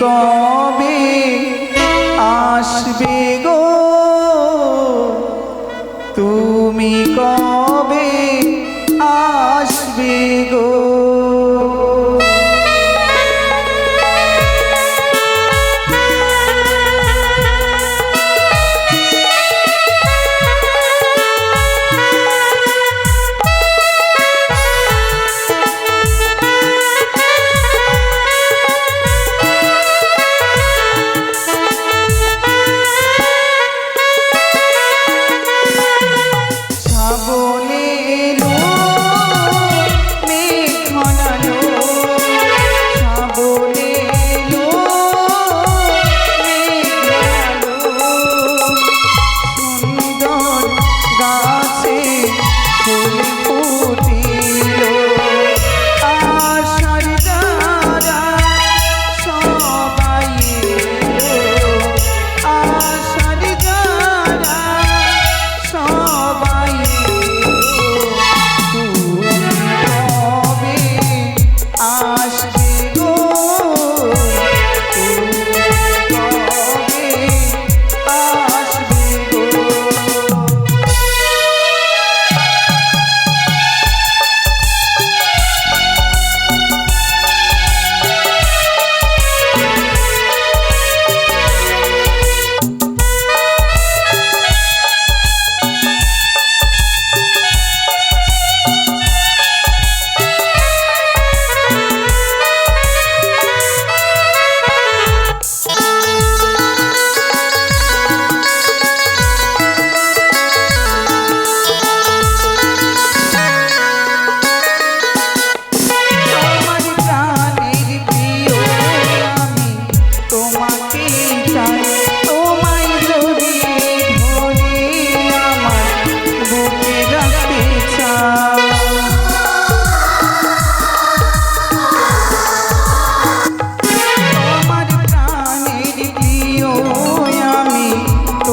কবে আসবে গো, তুমি কবে আসবে গো।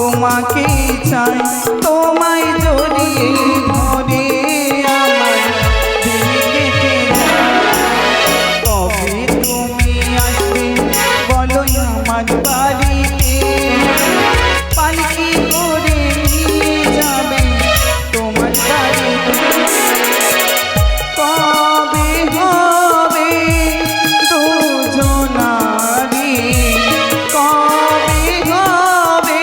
তোমাকে চাই, তোমায় জড়িয়ে ধরে আমার দিন কেটে যায়। কবে তুমি আসবে বলো আমার বাড়িতে, পালকি করে নিয়ে যাবে তোমার বাড়িতে। কবে হবে দুজনারি, কবে হবে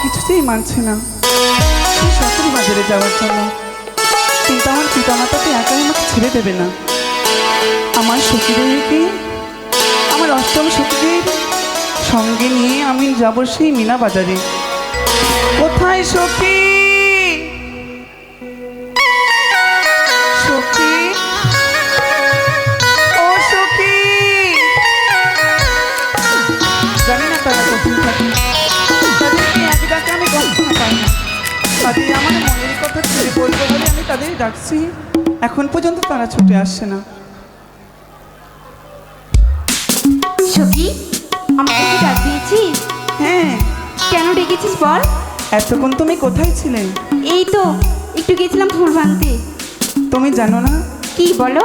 কিছুতেই মানছে না সেই সরকারি বাজারে যাওয়ার জন্য, কিন্তু আমার পিতামাতা তো একাই আমাকে ছেড়ে দেবে না। আমার সখীদেরকে, আমার অষ্টম সখীদের সঙ্গে নিয়ে আমি যাব সেই মিনা বাজারে। কোথায় সখী, সখী, ও সখী, ডাকছি, এখন পর্যন্ত তারা ছুটে আসছে না। সখী, আমাকে কি ডাক দিয়েছিস? হ্যাঁ। কেন ডেকেছিস বল? এতক্ষণ তুমি কোথায় ছিলে? এই তো একটু গেছিলাম ফুল ভাঙতে। তুমি জানো না? কি বলো?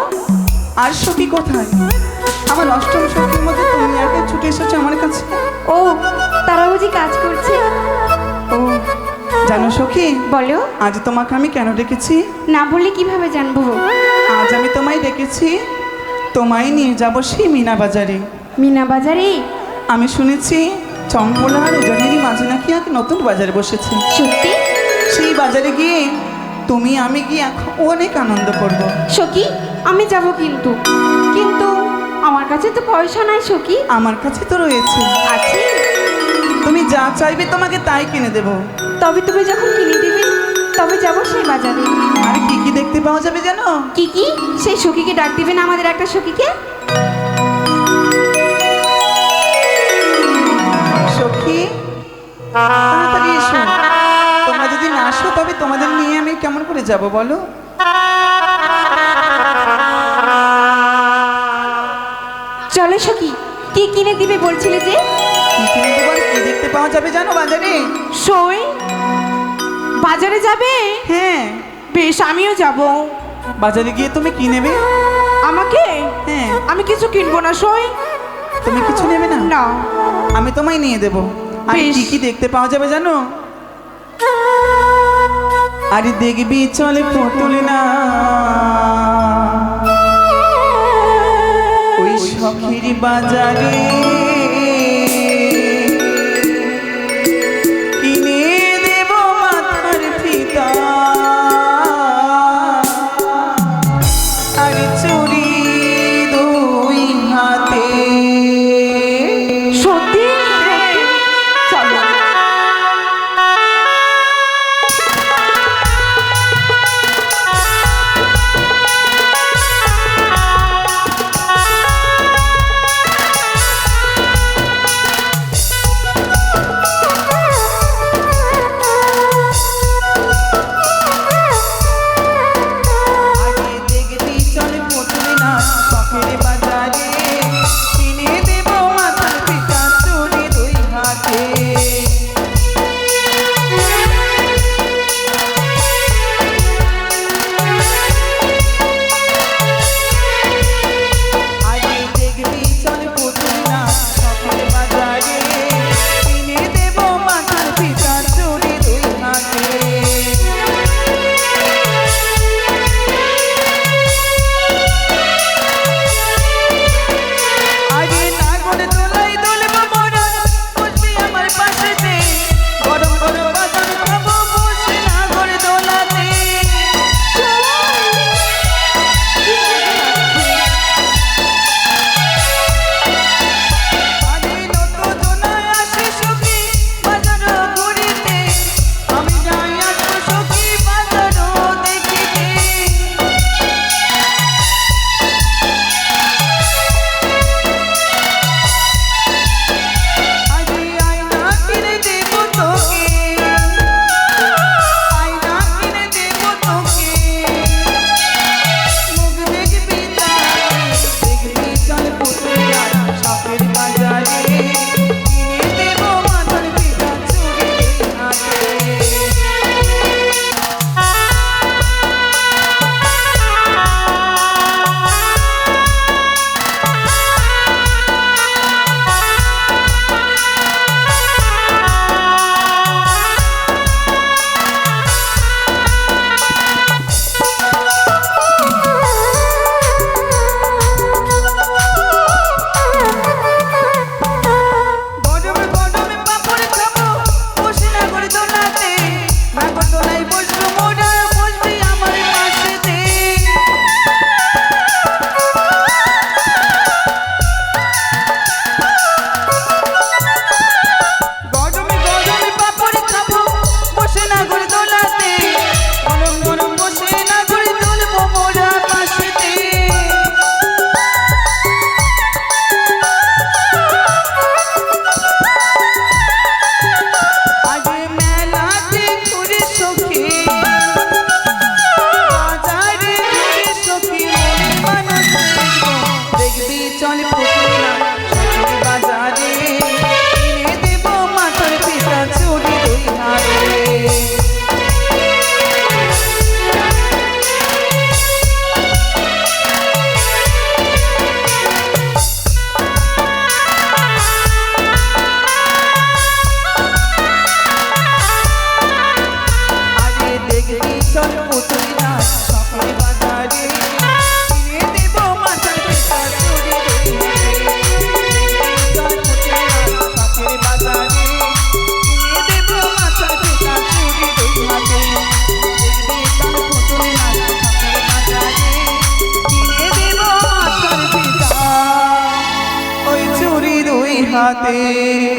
আর সখী কোথায়? আমার অষ্টম সখীর মধ্যে তুমি আগে ছুটে এসেছো আমার কাছে। ও, তারা বুঝি কাজ করছে? ও জানো সখী, বলো। আজ তোমাকে আমি কেন ডেকেছি? না বললে কিভাবে জানবো? আজ আমি তোমায় ডেকেছি, তোমায় নিয়ে যাব সেই মিনা বাজারে। মিনা বাজারে? আমি শুনেছি চম্পলা আর উজনেরই মাঝে নাকি এক নতুন বাজার বসেছে। সত্যি? সেই বাজারে গিয়ে তুমি আমি গিয়ে অনেক আনন্দ করব। সখী, আমি যাব কিন্তু কিন্তু আমার কাছে তো পয়সা নাই সখী। আমার কাছে তো রয়েছে। আছে? তুমি যা চাইবে তোমাকে তাই কিনে দেব। তবে তুমি যখন কিনে দিবে তবে যাব সেই বাজারে। আর কি কি দেখতে পাওয়া যাবে জানো? কি কি? সেই সখীকে ডাক দিবে না আমাদের একটা সখীকে? সখী তাড়াতাড়ি এসো। তোমরা যদি না আসো তবে তোমাদের নিয়ে আমি কেমন করে যাব বলো? চলো সখী, কি কিনে দিবে বলছিলে যে? কি কিনে দেবো আর কি দেখতে পাওয়া যাবে জানো বাজারে? সই বাজারে যাবে? হ্যাঁ। বেশ, আমিও যাব। বাজারে গিয়ে তুমি কি নেবে? আমাকে? হ্যাঁ। আমি কিছু কিনবো না সই। তুমি কিছু নেবে না? না। আমি তোমায় নিয়ে দেব। আর বেশ। কি কি দেখতে পাওয়া যাবে জানো? আরে দেখবি চলে পুতুল না, ওই সখীর বাজারে কিনে দেব মাথার ফিতা, আর চুড়ি দুই হাতে। সত্যি? চলো।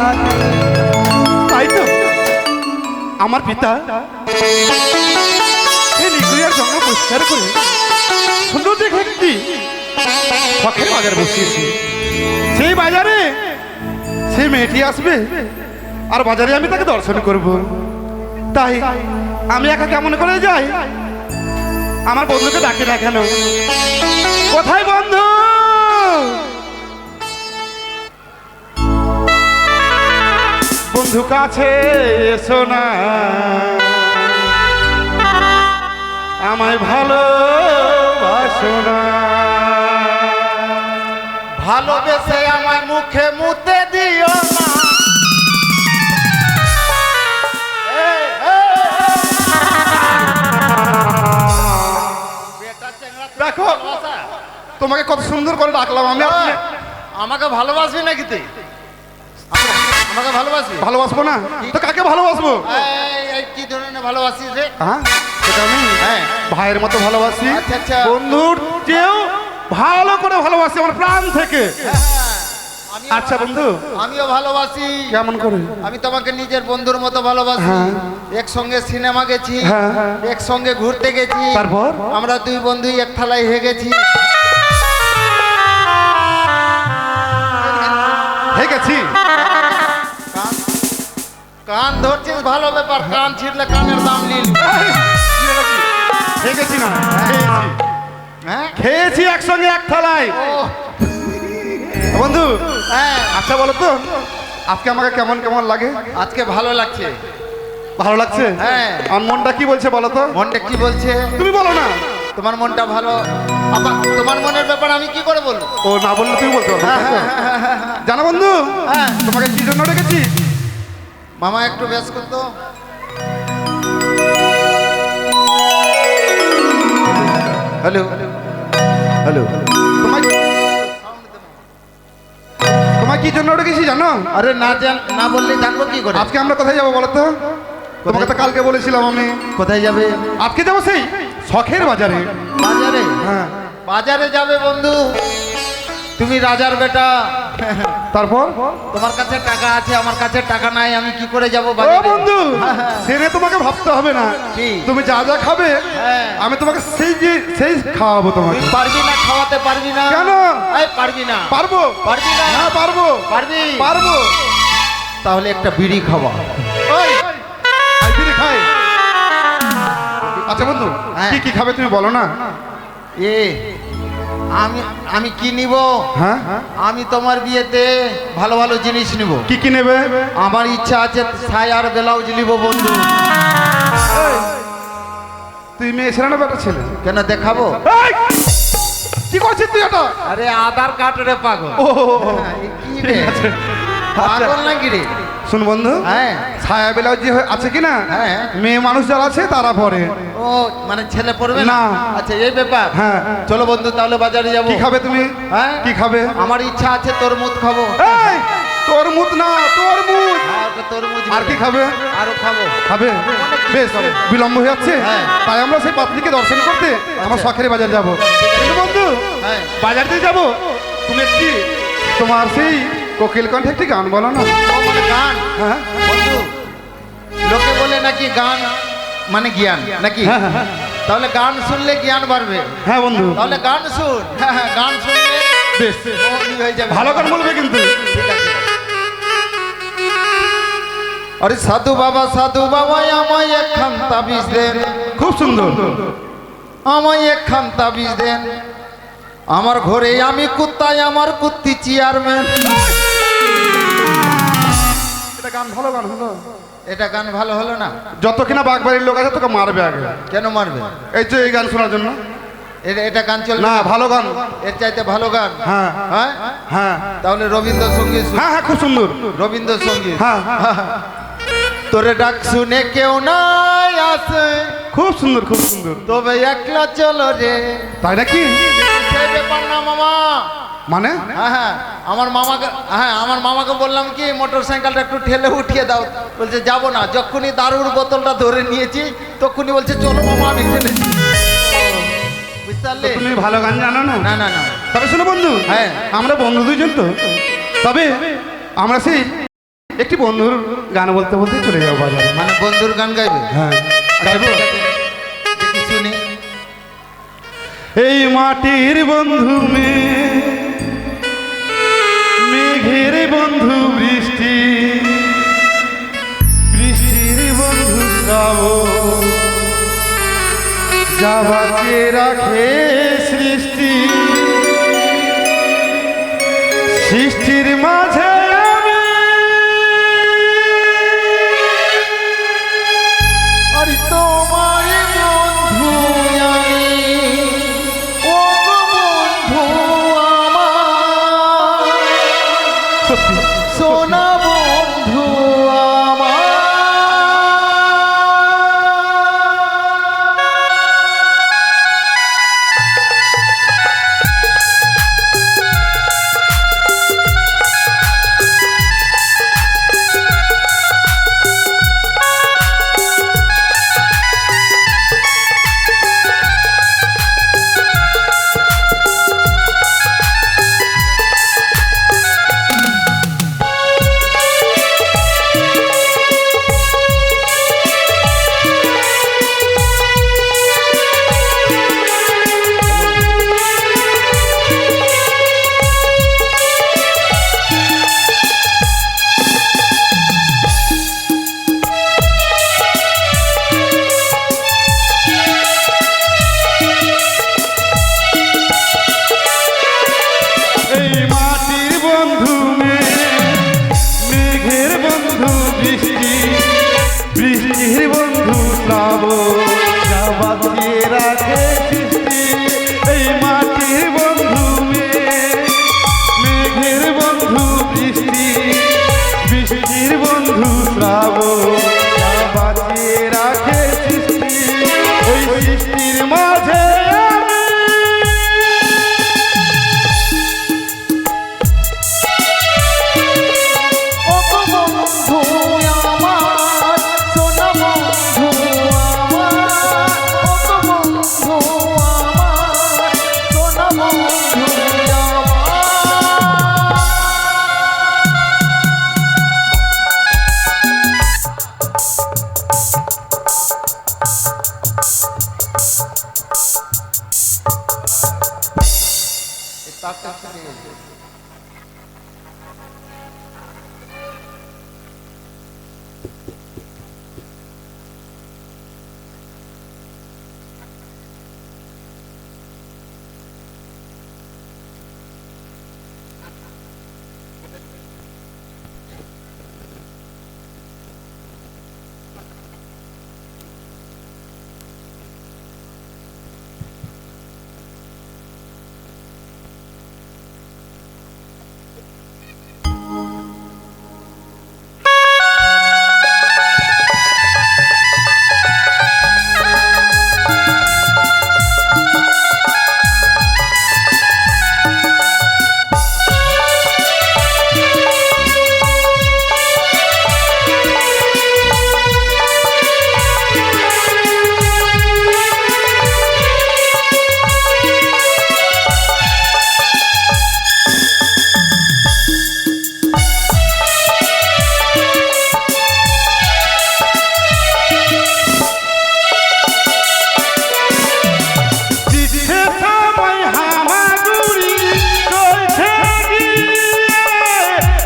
নাতি। তাই তো আমার পিতা এই নিগুড়িয়ার জন্য পরিষ্কার করে সুন্দর দেখে একটি শখের বাজার বসিয়েছি। সেই বাজারে সেই মেয়েটি আসবে আর বাজারে আমি তাকে দর্শন করব। তাই আমি একা কেমন করে যাই, আমার বন্ধুকে ডাকি না কেন? কোথায় বন্ধু? বন্ধু কাছে এসো না, আমায় ভালোবাসো না। ভালোবেসে আমায় মুখে মুতে দিও না। দেখো তোমাকে কত সুন্দর করে ডাকলাম আমি। আমাকে ভালোবাসবি নাকি তুই? আমাকে ভালোবাসবি? ভালোবাসবো না তো কাকে ভালোবাসবো? এই কি ধরনের ভালোবাসিস রে? হ্যাঁ সেটা আমি হ্যাঁ। ভাইয়ের মতো ভালোবাসি, আচ্ছা, আচ্ছা। বন্ধুর চেয়েও ভালো করে ভালোবাসি আমার প্রাণ থেকে। আচ্ছা বন্ধু, আমিও ভালোবাসি। কেমন করে? আমি তোমাকে নিজের বন্ধুর মতো ভালোবাসি। হ্যাঁ। একসঙ্গে সিনেমা গেছি, হ্যাঁ। একসঙ্গে ঘুরতে গেছি, তারপর? আমরা দুই বন্ধুই এক থালায় হয়ে গেছি। হয়ে গেছি। কান ধরছিস ভালো ব্যাপার, কান ছিঁড়লে কানের দাম নিলি। হয়ে গেছি না? খেয়েছি। হ্যাঁ খেয়েছি একসঙ্গে এক থালায়। ও, বন্ধু হ্যাঁ আচ্ছা বলো তো আজকে আমাকে কেমন কেমন লাগে? আজকে ভালো লাগছে। ভালো লাগছে? হ্যাঁ। আমার মনটা কি বলছে বলো তো? মনটা কি বলছে? তুমি বলো না। তোমার মনটা ভালো। আবার তোমার মনের ব্যাপার আমি কি করে বলবো? ও না বললে তুমি বলতে পারবে তাই তো? জানো বন্ধু হ্যাঁ। তোমাকে কি জন্য রেখেছি? মামা একটু বেশ করতো। Hello hello. তোমায় তোমায় কি জন্য রেখেছি জানো? আরে না বললে জানবো কি করে? আজকে আমরা কোথায় যাবো বলো তো? তোমাকে তো কালকে বলেছিলাম আমি কোথায় যাবে? আজকে যাবো সেই শখের বাজারে। বাজারে? হ্যাঁ। বাজারে যাবে বন্ধু? তুমি রাজার বেটা, তারপর তোমার কাছে টাকা আছে, আমার কাছে টাকা নাই, আমি কি করে যাব ও বাজারে? বন্ধু সেনে তোমাকে ভাবতে হবে না। কি? তুমি যা যা খাবে হ্যাঁ। আমি তোমাকে সেই খাওয়াবো তোমাকে। তুই পারবি না, খাওয়াতে পারবি না? কেন? এই পারবি না? পারবো। পারবি না? হ্যাঁ পারবো। পারবি? পারবো। তাহলে একটা বিড়ি খাওয়া। ওই আই বিড়ি খাই। আচ্ছা বন্ধু হ্যাঁ। কি কি খাবে তুমি বলো না? এ আমি আমি কি নিব? হ্যাঁ আমি তোমার বিয়েতে ভালো ভালো জিনিস নিব। কি কি নেবে? আমার ইচ্ছা আছে ছাই আর ব্লাউজ নিব বন্ধু। তুই মেয়ে ছেলে না বেটা ছেলে? কেন দেখাবো? এই! কি করছিস তুই এটা? আরে আধার কার্ড রে পাগল। ও হ্যাঁ, এ কি রে? পাগল নাকি রে? শুন বন্ধু হ্যাঁ ছায়া ব্লাউজ যে আছে কিনা হ্যাঁ। মেয়ে মানুষ যারা আছে তারা পরে। ও মানে ছেলে পড়বে না। আচ্ছা এই ব্যাপার। হ্যাঁ। চলো বন্ধু তাহলে বাজারে যাবো। কি খাবে তুমি? হ্যাঁ কি খাবে? আমার ইচ্ছা আছে তরমুজ খাবো। এই তরমুজ না তরমুজ। তরমুজ আর কি খাবে? আরো খাবো। খাবে? বেশ বিলম্ব হয়ে যাচ্ছে হ্যাঁ। তাই আমরা সেই পাত্রীকে দর্শন করতে আমার শখের বাজার যাব। কিন্তু বন্ধু হ্যাঁ বাজার দিয়ে যাবো তুমি একটি তোমার সেই কোকিল কণ্ঠে একটি গান বলো না। ও মানে গান। হ্যাঁ বন্ধু লোকে বলে নাকি গান মানে জ্ঞান নাকি? হ্যাঁ, হ্যাঁ, হ্যাঁ। তাহলে গান শুনলে জ্ঞান বাড়বে। হ্যাঁ বন্ধু তাহলে গান শুন। হ্যাঁ, হ্যাঁ, গান শুনলে বেশ মৌনি হয়ে যাবে। ভালো গান বলবে কিন্তু। ঠিক আছে। আরে সাধু বাবা আমায় একখান তাবিজ দেন, খুব সুন্দর। আমায় একখান তাবিজ দেন। আমার ঘরে আমি কুত্তায়, আমার কুত্তি চেয়ারম্যান। এটা গান ভালো গান হলো। এটা গান ভালো হলো না? যত কিনা বাগবাড়ির লোক আছে তোকে মারবে আগে। কেন মারবে? এই যে এই গান শোনার জন্য। এটা গান চলবে না ভালো গান। এর চাইতে ভালো গান? হ্যাঁ হ্যাঁ হ্যাঁ তাহলে রবীন্দ্রসঙ্গীত শুন। হ্যাঁ হ্যাঁ খুব সুন্দর। রবীন্দ্রসঙ্গীত। হ্যাঁ তোরে ডাক শুনে কেউ নাই আসে, খুব সুন্দর খুব সুন্দর। তবে একলা চলো রে। তাই নাকি? সেই ব্যাপার না মামা। মানে হ্যাঁ হ্যাঁ আমার মামাকে বললাম কি মোটর সাইকেলটা একটু ঠেলে উঠিয়ে দাও। বলছে যাবো না। যখনই দারুর বোতলটা ধরে নিয়েছি তখনই বলছে চলো মামা আমি ঠেলেছি। বুঝতে পারলে? তুমি ভালো গান জানো না? না না না। তবে শোনো বন্ধু হ্যাঁ। আমরা বন্ধু দুইজন তো। তবে আমরা সেই একটি বন্ধুর গান বলতে বলতে চলে যাবো বাজারে। মানে বন্ধুর গান গাইবে? হ্যাঁ গাইবো। দেখি শুনি। এই মাটির বন্ধু মেঘের বন্ধু বৃষ্টি, বৃষ্টির বন্ধু শ্রাবণ, যা বাঁচিয়ে রাখে সৃষ্টি, সৃষ্টির মাঝে আমি আর তোমার বন্ধু আমি, ও বন্ধু আমার, সত্যি সোনা বন্ধু আমার।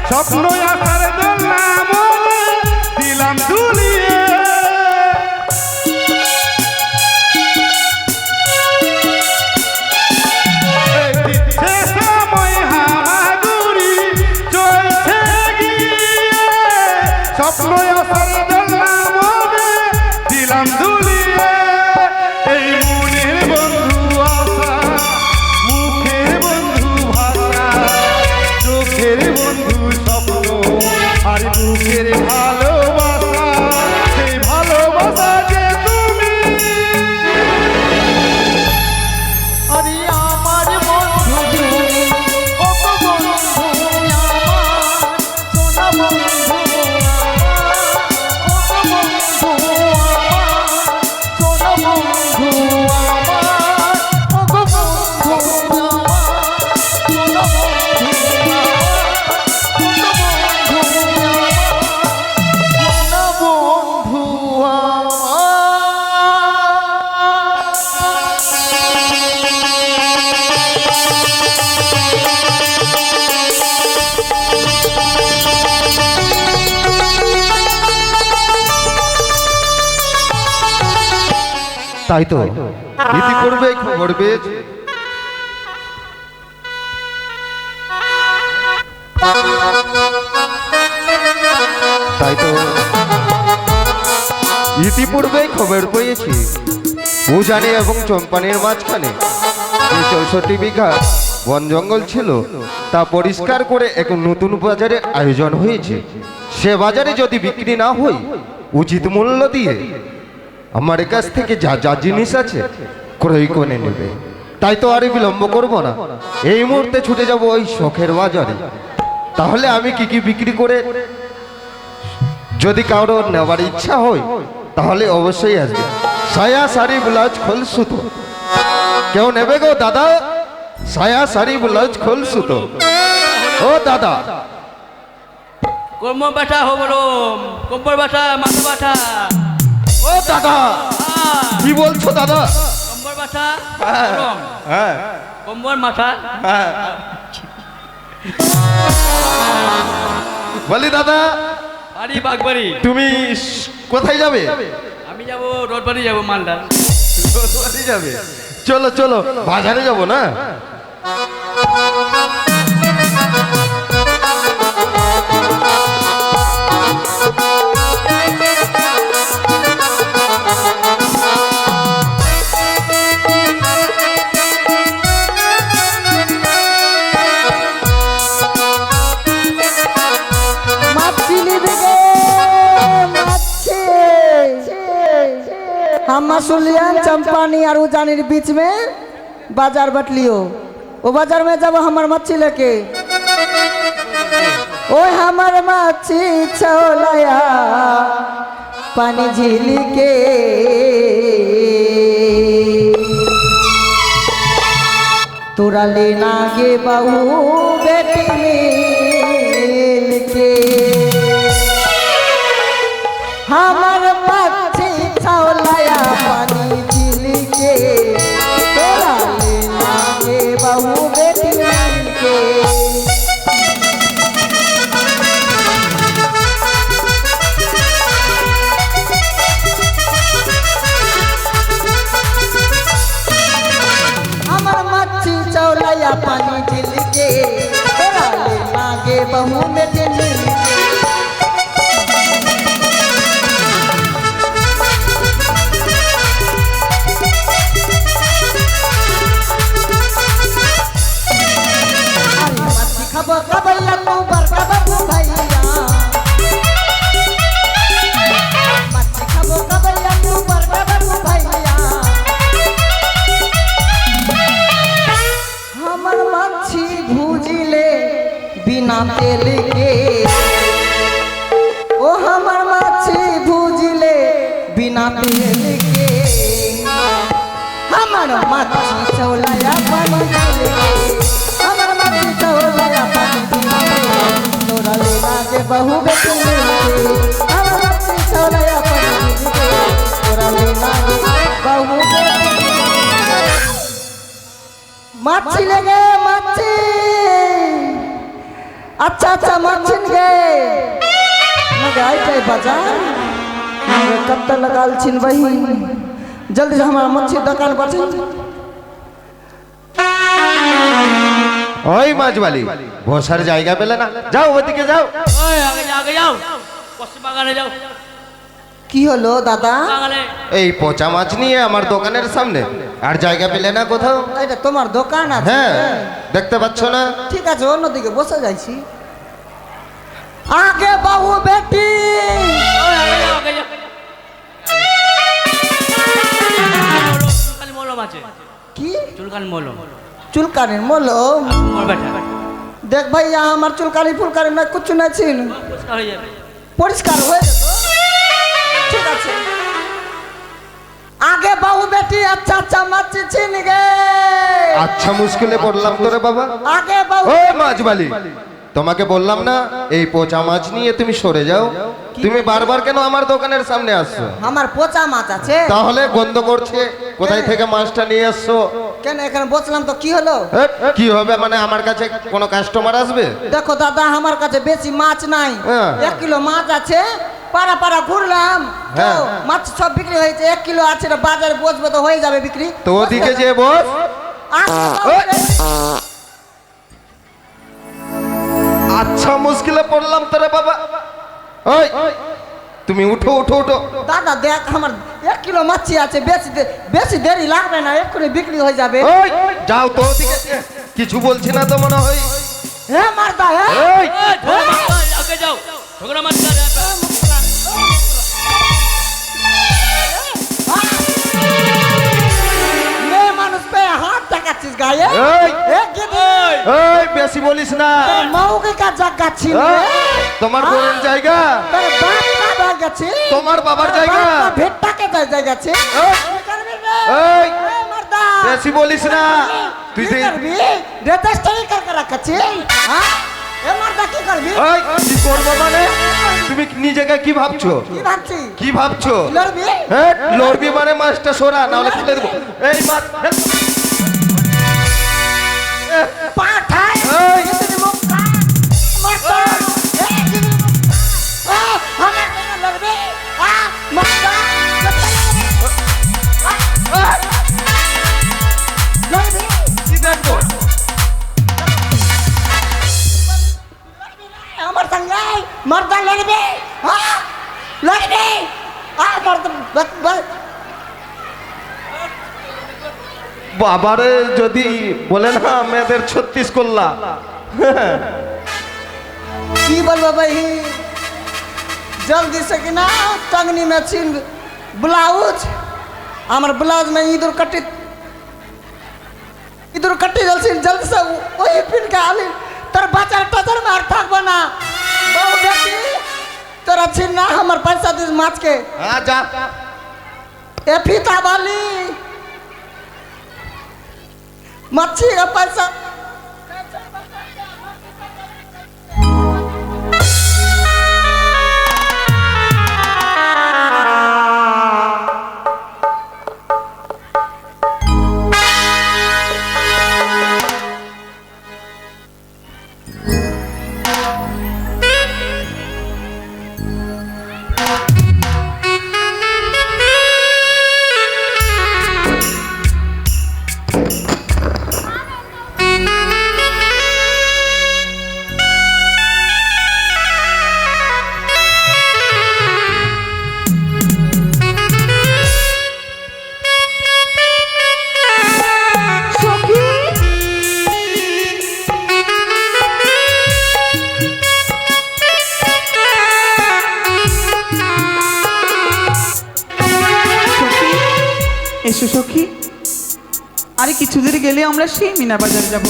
স্বপ্ন আসার দোলনা মনে দিলাম দুলিয়ে, দিচ্ছে সময় হামাগুড়ি চলছে গিয়ে, স্বপ্ন আসার দোলনা মনে দিলাম দুলিয়ে। এই মনের বন্ধু আশা, মুখের বন্ধু ভাষা, চোখের বন্ধু স্বপ্ন আর বুকের ভালোবাসা, সেই ভালোবাসা যে তুমি। আরে আমার বন্ধু তুমি, ও বন্ধু আমার, সোনা বন্ধু আমার, ও বন্ধু আমার, সোনা বন্ধু আমার, ও বন্ধু আমার, সোনা বন্ধু আমার, ও বন্ধু তাই তো ইতিপূর্বে খবর পেয়েছি তাই তো ইতিপূর্বেই খবর পেয়েছি উজানি এবং চম্পানির মাঝখানে যে 64 বিঘা বন জঙ্গল ছিল তা পরিষ্কার করে এক নতুন বাজারের আয়োজন হয়েছে। সে বাজারে যদি বিক্রি না হয় উচিত মূল্য দিয়ে আমার কাছ থেকে যা যা জিনিস আছে ক্রয় করে নেবে। তাই তো আর বিলম্ব করব না, এই মুহূর্তে ছুটে যাব ওই শখের বাজারে। তাহলে আমি কি কি বিক্রি করে যদি কারোর নেওয়ার ইচ্ছা হয় তাহলে অবশ্যই আসবে। সায়া শাড়ি ব্লাউজ খোল সুতো, কেউ নেবে গো দাদা? সায়া শাড়ি ব্লাউজ খোল সুতো। ও দাদা, কোমর ব্যথা হবলো, কোমর ব্যথা, মাথা ব্যথা। ও দাদা, কি বলছো দাদা? কোমর ব্যথা, হ্যাঁ কোমর মাথা। হ্যাঁ, বলি দাদা বাড়ি বাগবাড়ি। তুমি কোথায় যাবে? আমি যাবো রোডবাড়ি, যাবো মালদা। কোথায় যাবে? চলো চলো বাজারে যাব না? हम मसूलियान चंपानी और उजानिर बीच में बाजार बट लियो। वो बाजार में जब हमार मच्छी लेके ओ हमार मच्छी छोलाया पानी झील के तोरा लेना गे बहू बेटी मिल के हमार मच्छी छोलाया पानी झील के तोरा लेना गे बहू बेटी मिल के। हमार मच्छी चौलाया पानी झील के तोरा लेना गे बहू बेटी मिल के। खबर कबैया तू बड़का बाबू भैया, मच्छी खबो कबैया तू बड़का बाबू भैया। हमर मच्छी भूजिले बिना तेल के, ओ हमर मच्छी भूजिले बिना तेल के। हमर मच्छी चौलाया पानी झील के, हमर मच्छी चौलाया पानी झील के तोरा लेना गे बहू बेटी मिल के। हमर मच्छी चौलाया पानी झील के तोरा लेना गे बहू बेटी मिल के। मच्छी ले गे मच्छी, अच्छा अच्छा मच्छी गे लगाई जाए बाजार। कब तक लगाल छिन वही जल्दी से हमारा मच्छी दुकान पर ওই মাছবালি বসার জায়গা পেলে না, যাও ওদিকে যাও। ওই আগে যাও, পশ্চিম বাগানে যাও। কি হলো দাদা? বাগানে এই পচা মাছ নিয়ে আমার দোকানের সামনে আর জায়গা পেলে না কোথাও? এটা তোমার দোকান আছে? হ্যাঁ, দেখতে পাচ্ছ না? ঠিক আছে, অন্যদিকে বসে যাইছি। আগে বাবু বেটি ওই আগে যাও, আগে যাও। চুলকানি মলম আছে, কি চুলকানি মলম, চুলকানির মলম? কোমর ব্যথা দেখ ভাইয়া আমার চুলকানি ফুলকানি না কিছু না ছিল, পরিষ্কার হয়ে যাবে। পরিষ্কার হয়ে যেত। ঠিক আছে, আগে বাবু বেটি আচ্ছা আচ্ছা মাছি ছিন গে। আচ্ছা মুশকিলে পড়লাম তোরে বাবা। আগে বাবু ও মাছবালি, তোমাকে বললাম না এই পচা মাছ নিয়ে তুমি সরে যাও? তুমি বারবার কেন আমার দোকানের সামনে আসছো? আমার পচা মাছ আছে। তাহলে গন্ধ করছে, কোথায় থেকে মাছটা নিয়ে আসছো? কেন এখানে বসলাম তো কি হলো? কি হবে মানে আমার কাছে কোনো কাস্টমার আসবে? দেখো দাদা আমার কাছে বেশি মাছ নাই, হ্যাঁ। 1 কিলো মাছ আছে, পাড়া পাড়া ঘুরলাম তো হ্যাঁ। মাছ সব বিক্রি হয়েছে 1 কিলো আছে না, বাজারে বসবো তো হয়ে যাবে বিক্রি। তো ওদিকে যে বস। ওই! আচ্ছা মুশকিলে পড়লাম তোরে বাবা। ওই তুমি উঠো উঠো উঠো। দাদা দেখ আমার 1 কিলো মাছি আছে, বেশি দেরি লাগবে না, এক্ষুনি বিক্রি হয়ে যাবে। ওই যাও তো ওদিকে। কিছু বলছি না তো মনে হয়। হে মারদা হে ওই আগে যাও ঝগড়া মাত কর মেয়ে মানুষ পে হাত দেখাচ্ছিস গায়ে। এই! এ গেদি ওই বেশি বলিস না। তোর মাউকে কা জায়গা ছিল ওই, তোমার বোনের জায়গা, তোর বাপ কা জায়গা ছিল, তোমার বাবার জায়গা। ভেটটাকে জায়গা আছে। ওই! কি করবি রে? ওই! এ মারদা বেশি বলিস না। তুই কি যে করবি? রেজিস্ট্রি করে রাখাচ্ছি। হ্যাঁ এ মারদা কি করবি? ওই কি করবো মানে? তুমি নিজেকে কি ভাবছো? কি ভাবছি? কি ভাবছো? লড়বি? হ্যাঁ লড়বি মানে মাছটা সরা, না হলে তুলে দেবো। এই মাছ পাঠায় এই! এতে মুখ কা মারদা এ কি আমার কেন লড়বি? মারদা লড়বি? কি দেখবো? আমার সঙ্গে মারদা লড়বি? লড়বি? মারদা বাবারে যদি বলে না মেয়েদের 36 করলা। की बोलो भाई, जल्दी से कि ना टंगनी में छीन ब्लाउज, हमार ब्लाउज में इधर कट्टी जल्दी से वही पिन के आली तोर बच्चा टचर में अर्थक बना बहु बेटी तोरा छीन ना हमार पैसा दिस माछ के হ্যাঁ যা। ए फीता वाली मच्छी का पैसा এসো সখী, আরে কিছু দূর গেলে আমরা সেই মিনা বাজার যাব।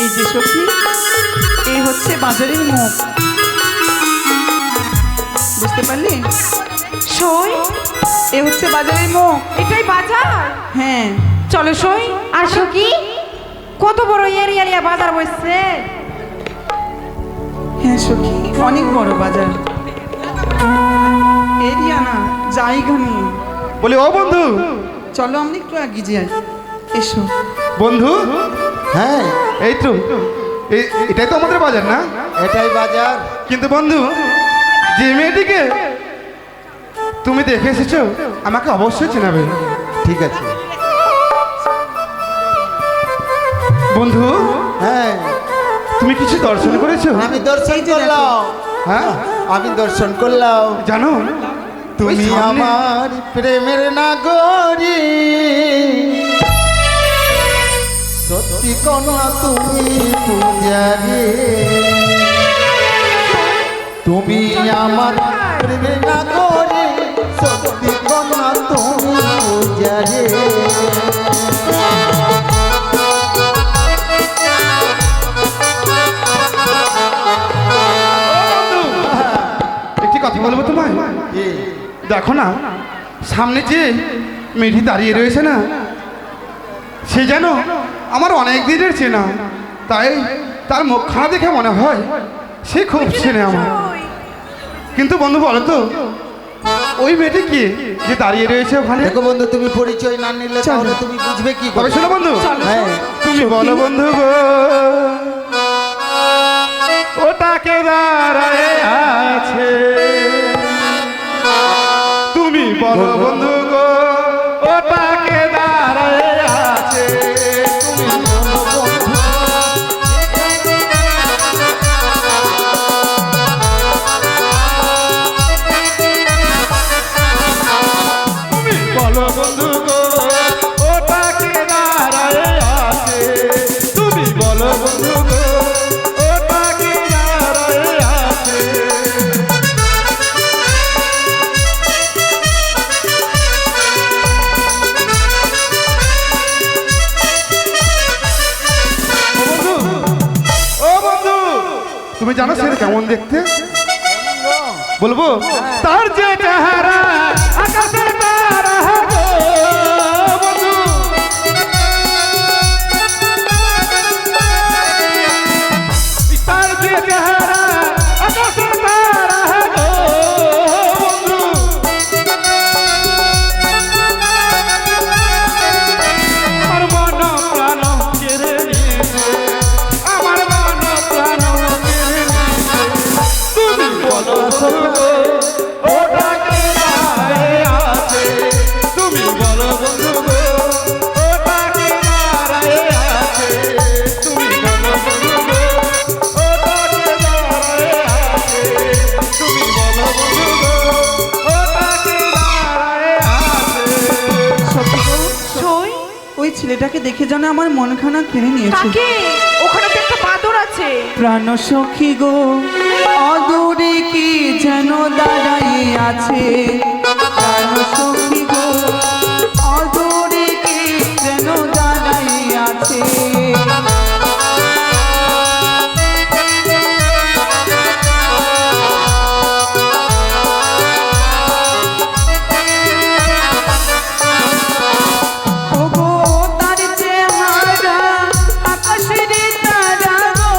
এই যে সখী, এই হচ্ছে বাজারের মুখ, বুঝতে পারলি? সই এ হচ্ছে বাজারের মুখ। এটাই বাজার? হ্যাঁ চলো সই। আর সখী কত বড় এরিয়া বাজার বসছে। হ্যাঁ সখী, অনেক বড় বাজার, এরিয়া না জায়গা নিয়ে। বলি ও বন্ধু, চলো আমরা একটু এগিয়ে যাই। এসো বন্ধু। হ্যাঁ এই তো এটাই তো আমাদের বাজার না? এটাই বাজার। কিন্তু বন্ধু, যে মেয়েটিকে তুমি দেখে এসেছো আমাকে অবশ্যই চেনাবে। ঠিক আছে বন্ধু, হ্যাঁ তুমি কিছু দর্শন করেছো? আমি দর্শন করলাম। হ্যাঁ আমি দর্শন করলাম। জানো তুমি ওই সামনে- আমার প্রেমের নাগরী, সত্যি কন্যা তুমি পূজারি, তুমি আমার প্রেমের নাগরী, সত্যি কন্যা তুমি পূজারি। একটি কথা বলবো তোমায়। দেখো না সামনে যে মেয়েটি দাঁড়িয়ে রয়েছে না, সে যেন আমার অনেক দিনের চেনা, তাই তার মুখখানা দেখে মনে হয় সে খুব চেনে আমার। কিন্তু বন্ধু বলো তো, ওই মেয়েটি কি যে দাঁড়িয়ে রয়েছে ওখানে? দেখো বন্ধু, তুমি পরিচয় না নিলে চলো। তাহলে তুমি বুঝবে কি তবে করে? শোনো বন্ধু, হ্যাঁ, তুমি বলো বন্ধু গো, ওটাকে দাঁড়ায় আছে। তুমি বলো বন্ধু গো, ওটাকে দাঁড়ায় আছে। তুমি বলো বন্ধু, তুমি বলো বন্ধু গো, ওটাকে দাঁড়ায় আছে। তুমি বলো বন্ধু গো, ওটাকে দাঁড়ায় আছে। ও বন্ধু, তুমি জানো সে কেমন দেখতে? বলবো, তার যে চেহারা আকাশের তারা গো বন্ধু। তার যে চেহারা আকাশের তারা গো বন্ধু। আমার মন প্রাণ কেড়ে নিয়েছে, আমার মন প্রাণ কেড়ে নিয়েছে। তুমি বলো বন্ধু, ওটাকে দাঁড়ায় আছে। তুমি বলো বন্ধু গো, ওটাকে দাঁড়ায় আছে। তুমি বলো বন্ধু গো, ওটাকে দাঁড়ায় আছে। তুমি বলো বন্ধু গো, ওটাকে দাঁড়ায় আছে। সত্যি গো, সই ওই ছেলেটাকে দেখে যেন আমার মনখানা কেড়ে নিয়েছে। কাকে? ওখানে তো একটা বাদর আছে। প্রাণ সখী গো, অদূরে কি যেন দাঁড়াইয়ে আছে। প্রাণ সখী গো, অদূরে কি যেন দাঁড়াইয়ে আছে। ওগো তার চেহারা আকাশের তারা গো।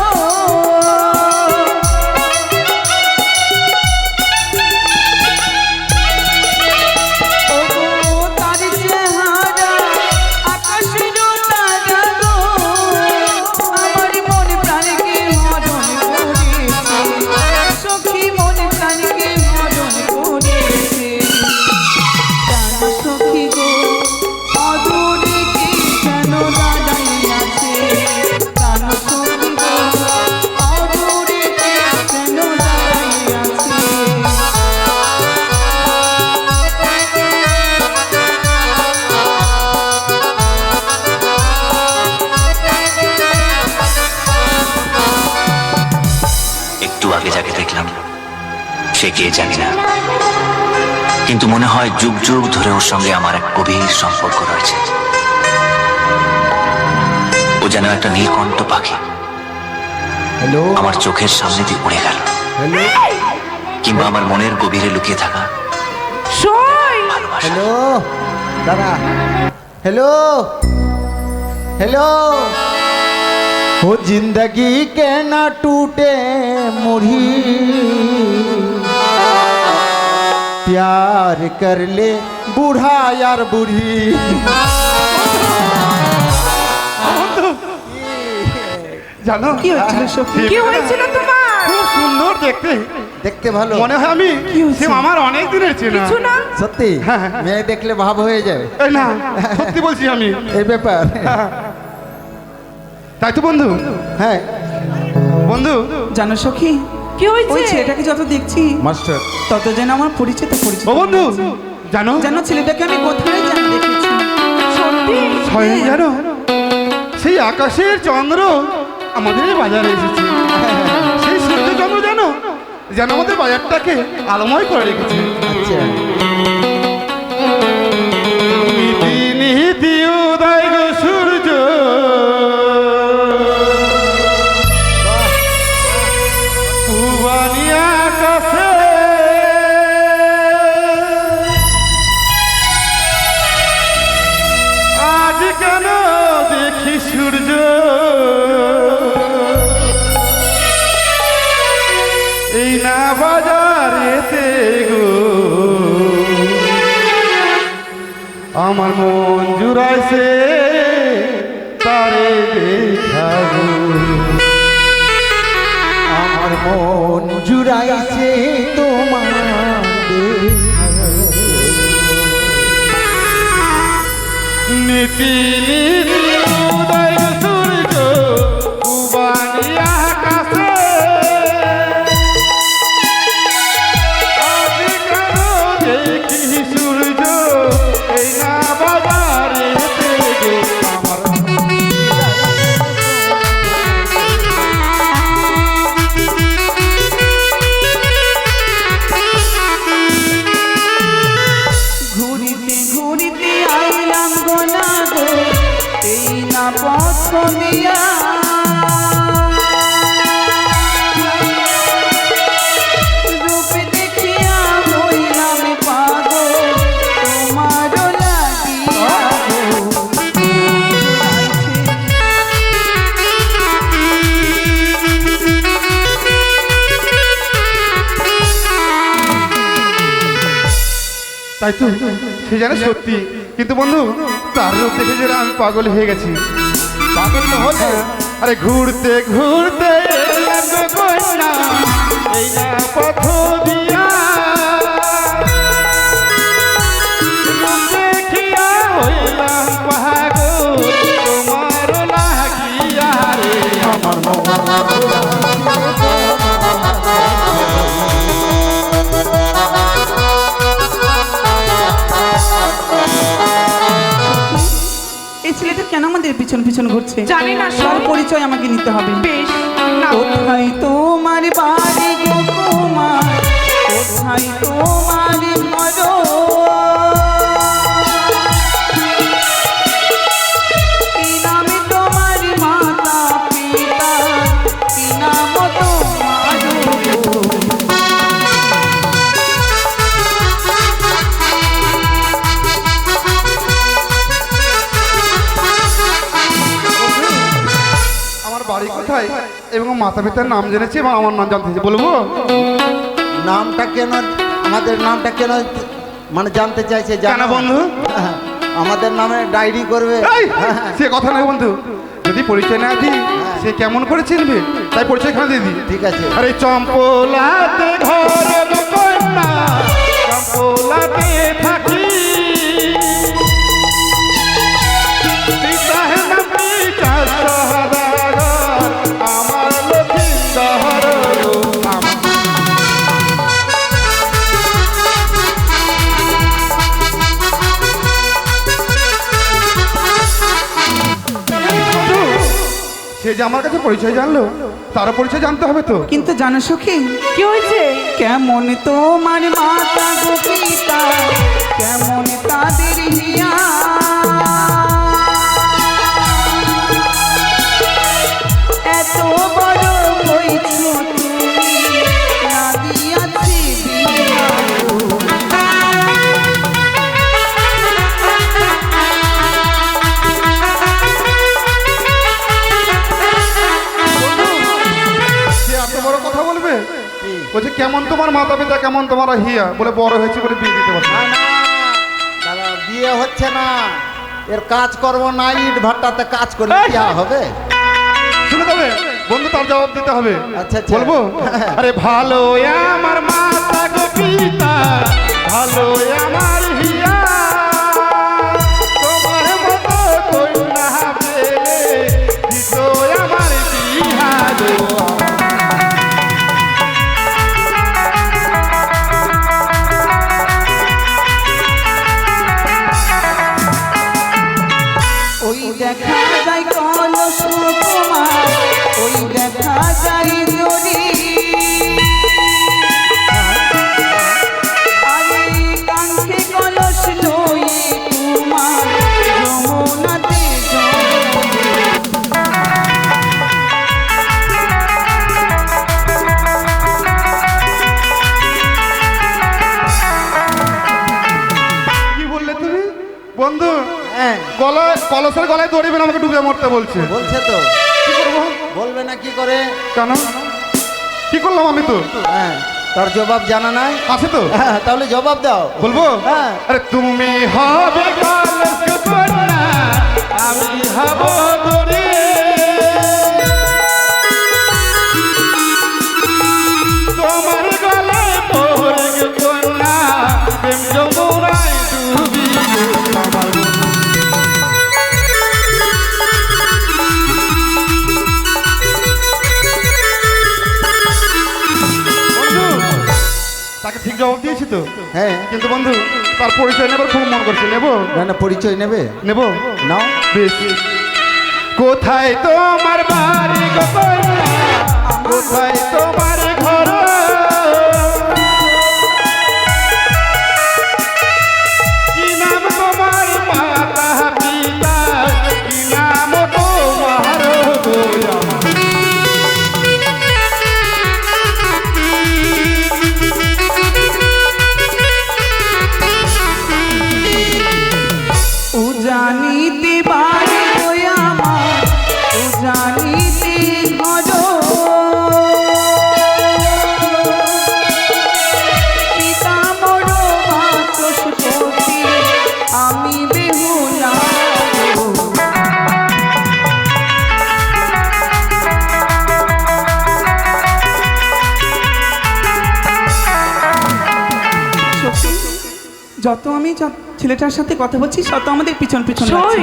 ওগো তার চেহারা আকাশের তারা গো। আমার মন প্রাণকে হরণ করেছে, সখী মন প্রাণকে হরণ করেছে। প্রাণ সখী গো, অদূরে কি যেন দাঁড়াই আছে। প্রাণ সখী গো, অদূরে কি যেন দাঁড়াই আছে। একটু আগে যাকে দেখলাম সে কে জানি না, কিন্তু মনে হয় যুগ যুগ ধরে ওর সঙ্গে আমার এক গভীর সম্পর্ক রয়েছে। ও যেন একটা নীলকণ্ঠ পাখি, হ্যালো আমার চোখের সামনে দিয়ে উড়ে গেল, হ্যালো কিংবা আমার মনের গভীরে লুকিয়ে থাকা সই ভালোবাসা। হ্যালো দাদা, हेलो हेलो हो जिंदगी के ना टूटे मुड़ी प्यार कर ले बूढ़ा यार बूढ़ी জানো কি হচ্ছিল সখী? কি হয়েছিল তোমার? খুব সুন্দর দেখতে, দেখতে ভালো মনে হয় আমি কি হচ্ছে? সে আমার অনেক দিনের চেনা। কিছু না। সত্যি হ্যাঁ, হ্যাঁ। মেয়ে দেখলে ভাব হয়ে যায় এই না, সত্যি বলছি আমি। এই ব্যাপার তাই তো বন্ধু, হ্যাঁ বন্ধু জানো সখী, কি ওই হয়েছে? ছেলেটাকে যত দেখছি মাস্টার তত যেন আমার পরিচিত পরিচিত ও বন্ধু জানো যেন ছেলেটাকে আমি কোথায় যেন দেখেছি। সত্যি? স্বয়ং জানো সেই আকাশের চন্দ্র আমাদের এই বাজারে এসেছে। সেই সূর্য চন্দ্র জানো যেন আমাদের বাজারটাকে আলোময় করে রেখেছে। আচ্ছা নীতি নীতি উদয় গো সূর্য পূবানী আকাশে আজ কেন দেখি সূর্য এই না বাজারেতে গো আমার মন জুড়াইছে তারে দেখাবো। আমার মন জুড়াইছে তোমার নীতি নীতি উদয় সূর্য উবানি আকাশে আজ কেন দেখি সূর্য এই না বাজারে গো আমার ঘুরিতে ঘুরিতে আইলাম গোনা গো এই না পথ দিয়া রূপে দেখিয়া হইলাম পাগল তোমারও লাগিয়া গো। তাই তো সে জানে সত্যি, কিন্তু বন্ধু তার রূপ দেখে যেন আমি পাগল হয়ে গেছি। পাগল তো হলে আরে ঘুরতে ঘুরতে এলাম গো কন্যা, এই না পথ দিয়া রূপ দেখিয়া হইলাম পাগল তোমার লাগিয়া রে আমার এই ছেলেটা কেন আমাদের পিছন পিছন ঘুরছে? জানি না, তার শোন। পরিচয় আমাকে নিতে হবে। বেশ না কোথায় তোমার বাড়ি গো কুমার, কোথায় তোমার ঘর? কি নামে তোমার মাতা পিতা, কি নাম তোমার গো? আমার বাড়ি কোথায় এবং মাতা পিতার নাম জেনেছি এবং আমার নাম জানতে চেয়েছি, বলবো? নামটা কেন, আমাদের নামটা কেন মানে জানতে চাইছে কেন বন্ধু? আমাদের নামে ডায়েরি করবে। এই, সে কথা নয় বন্ধু, যদি পরিচয় না দিই সে কেমন করে চিনবে, তাই পরিচয় খানা দিয়ে দিই। ঠিক আছে। আরে চম্পলাতে ঘরের কন্যা, চম্পলাতে থাকি, পিতাহে না পিতা সহাদাগর, আমার লক্ষ্মীন্দর গো, আমার সে যে আমার কাছে পরিচয় জানলো, তারও পরিচয় জানতে হবে তো। কিন্তু জানো সখী কি হয়েছে? কেমন তোমার মাতা গো পিতা, কেমন তাদের হিয়া, এত বড় হইছ তুমি না দিয়াছি বিয়া গো। সে এত বড় কথা বলবে, বলছে কেমন তোমার মাতা পিতা, কেমন তোমার হিয়া, বলে বড় হয়েছে বলে বিয়ে দিতে পারছে না না দাদা, বিয়ে হচ্ছে না, এর কাজ করবো না, ইট ভাটাতে কাজ করে বিয়ে হবে। শুনে তবে বন্ধু তার জবাব দিতে হবে। আচ্ছা, আচ্ছা। বলবো? আরে ভালো আমার মাতা গো পিতা, ভালো আমার হিয়া, তোমার মতো কন্যা পেলে দিত আমার বিহা গো। ওই দেখা যায় কলস কুমার, ওই দেখা যায় জড়ি, আরে কাঙ্ক্ষে কলস লয়ে কুমার যমুনাতে জড়ি। কি বললে তুমি বন্ধু? হ্যাঁ গলায় কলসের গলায় দড়িবেন, আমাকে ডুবে মরতে বলছে। বলছে তো, কি করবো? বলবে না কি করে? কেন? কি করলাম আমি তো? হ্যাঁ তার জবাব জানা নাই? আছে তো? হ্যাঁ, তাহলে জবাব দাও। বলবো? হ্যাঁ। আরে তুমি হবে কলস কন্যা, আমি হব দরে। তোমার গলায় পড়ে কন্যা, প্রেম যমুনায় ডুবি আমার বন্ধু। তাকে ঠিক জবাব দিয়েছি তো? হ্যাঁ। কিন্তু বন্ধু তার পরিচয় নেবার খুব মন করছে, নেবো? না না, পরিচয় নেবে? নেবো? নাও। বেশ। কোথায় তোমার বাড়ি গো কন্যা, কোথায় তোমার ঘর, কি নাম তোমার মাতা পিতা, কি নাম তোমার গোরা? উজানিতে বাড়ি গো আমার, উজানিতে ঘর, পিতা মোর বাচস্পতি, আমি বেহুলা গো। সত্যি, যত আমি ছেলেটার সাথে কথা বলছি তত আমাদের পিছন পিছন লাগছে। সই,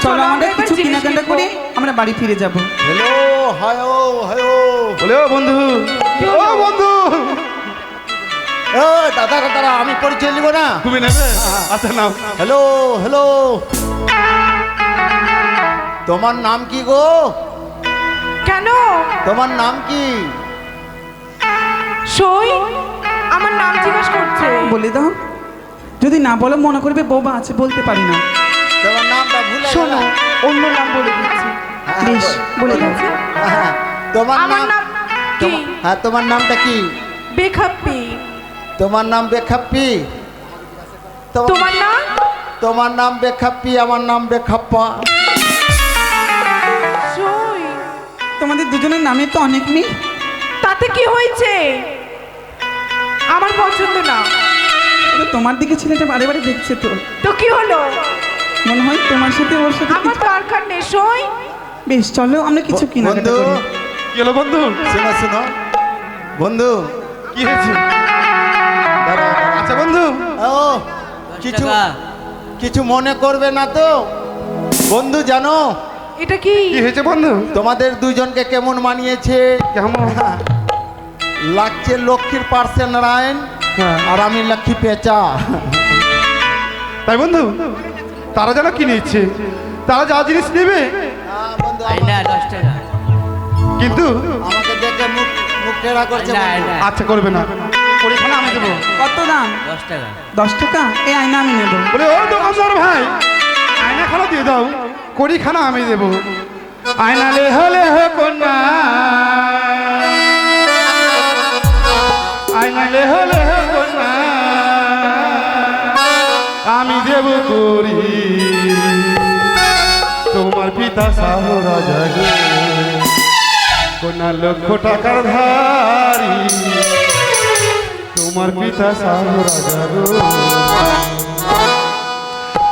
চলো আমরা আমরা কিছু এবার জিনিস কেনাকাটা কিনবো। করে আমরা বাড়ি ফিরে যাব। হ্যালো, হায়ো হায়ো। বলে ও বন্ধু, ও বন্ধু, ও দাদা দাদা, আমি পরিচয় নিব না? তুমি নেবে? আচ্ছা নাও। হ্যালো হ্যালো, তোমার নাম কি গো? কেন? তোমার নাম কি? সই, আমার নাম জিজ্ঞেস করছে। বলে দাও, যদি না বলো মনে করবে বোবা আছে, বলতে পারি না। তোমার নামটা ভুলে শোনো, গেলাম। অন্য নাম বলে দিচ্ছি। হ্যাঁ, প্লিজ বলে দাও। হ্যাঁ, তোমার আমার নাম? নাম কি? হ্যাঁ, তোমার নামটা কি? বেখাপ্পি। তোমার নাম বেখাপ্পি? তোমার নাম? তোমার নাম বেখাপ্পি, আমার নাম বেখাপ্পা। সই, তোমাদের দুজনের নামে তো অনেক মিল। তাতে কি হয়েছে? আমার পছন্দ না। তো তোমার দিকে ছেলেটা বারে বারে দেখছে তো, তো কি হলো? মনে হয় তোমার সাথে ওর সাথে আমার দরকার নেই। সই, বেশ চলো আমরা কিছু কেনাকাটা বন্ধু, করি। কি হলো বন্ধু? শোনো শোনো বন্ধু। কি হয়েছে? দাঁড়াও, দাঁড়াও। আচ্ছা বন্ধু, ও, কিছু কিছু মনে করবে না তো? বন্ধু জানো এটা কি? কি হয়েছে বন্ধু? তোমাদের দুজনকে কেমন মানিয়েছে? কেমন? লাগছে লক্ষ্মীর পার্সে নারায়ণ, হ্যাঁ। আর আমি লক্ষ্মী পেঁচা। তাই বন্ধু, তারা যেন কি নিচ্ছে, তারা যা জিনিস নেবে, বন্ধু, আইনা 10 টাকা। কিন্তু আমাকে দেখে মুখ মুখ টেরা করছে আইনা, বন্ধু। আইনা। আচ্ছা করবে না, পরীক্ষা আমি দেবো। কত দাম? 10 টাকা। 10 টাকা? এই আয়না আমি নেব। বলে ও দোকানদার ভাই, আয়না খানা দিয়ে দাও, কড়ি খানা আমি দেবো। আয়না লে হলে হো কন্যা, আয়না লে হলে হো কন্যা, আমি দেব করি। তোমার পিতা শাহ রাজা গো, কন্যা লক্ষ টাকার ধারি, তোমার পিতা শাহ রাজা গো।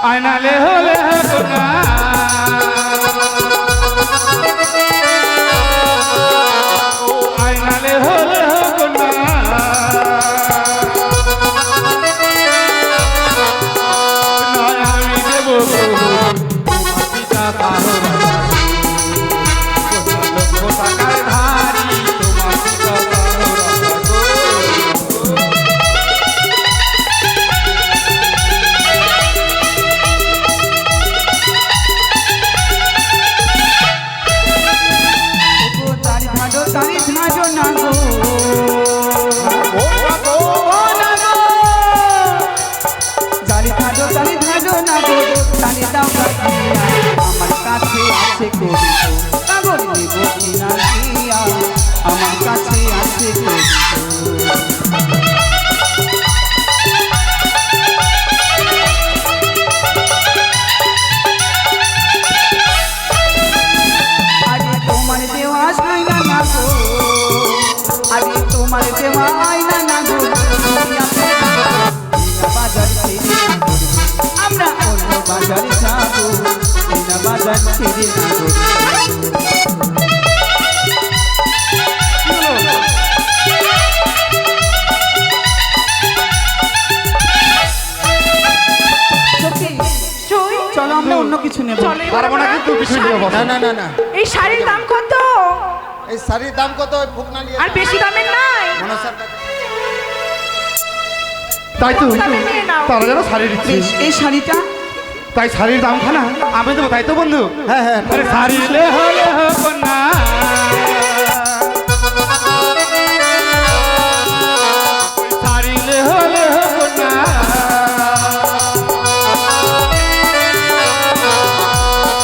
আয়না লে হলে হো কন্যা, ও আয়না লে হলে হো কন্যা, নয় আমি দেব তোমার পিতা শাহ রাজা গো, লক্ষ টাকার ধারি, তোমার পিতা শাহ রাজা গো। ও তারি ধাঁধো না গো, ও বাবু, ও না গো, তারি ধাঁধো না গো, তারি দাও কাটিয়া, আমার কাছে আছে করি গো, কাগজ নেব কিনা দিয়া, আমার কাছে আছে করি গো। আরে তোমার দেওয়া আয়না না গো, আরে তোমার দেওয়া আয়না না বাজারে যাবো এই না বাজার ছেড়ে না গো। সখী, সই। চলো আমরা অন্য কিছু নেব। চলো এবার পারবো না আমরা কিন্তু কিছু নিয়ে বসো। না না না না এই শাড়ির দাম কত? এই শাড়ির দাম কত? ওই ফুকনা নিয়ে আর বেশি দামের নাই? মনসার তাই তো তবে নিয়ে নাও। তারা যেন শাড়ি দিচ্ছে, বেশ, এই শাড়িটা তাই শাড়ির দাম খানা আমি দেবো, তাই তো বন্ধু? হ্যাঁ হ্যাঁ আরে শাড়ি লে হলে হবো না, ওই শাড়ি লে হলে হবো না,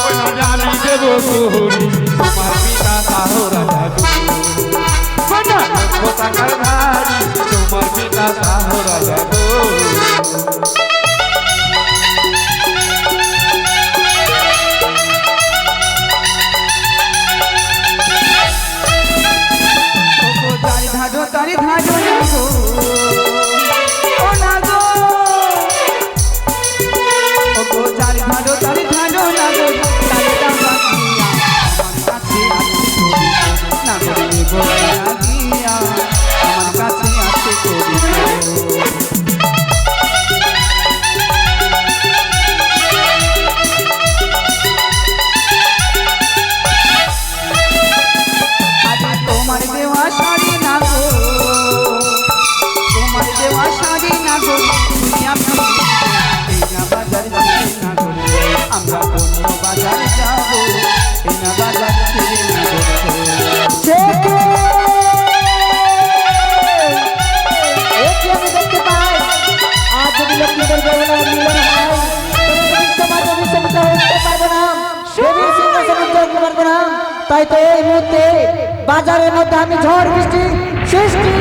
ওই রাজা আমি দেবো গৌরী, তোমার পিতা সাহরা জাদু, কোথাকার ধারি তোমার পিতা সাহরা জাদু। তারি ধাডো তারি ধাডো না গো ও না গো ও গো তারি ধাডো তারি ধাডো না গো তারিটা বাকিয়া আমার কাছে আছে করি না গো গো লাগিয়া আমার কাছে আছে করি তোমার দেওয়া শাড়ি না গো তোমার দেওয়া শাড়ি না গো তুমি আমি এই না বাজার ছেড়ে না গো আমরা অন্য বাজারে যাবো এই না বাজার ছেড়ে না গো আমি দেখতে পাই আজ যদি লক্ষ্মীদের গহনা মিলন হয় তবে সমাজ অভিশপ্ত হতে পারবো না, দেবীর সিংহাসন উঠতে পারবো না। তাই তো এই মুহূর্তে বাজারের মধ্যে আমি ঝড় বৃষ্টি সৃষ্টি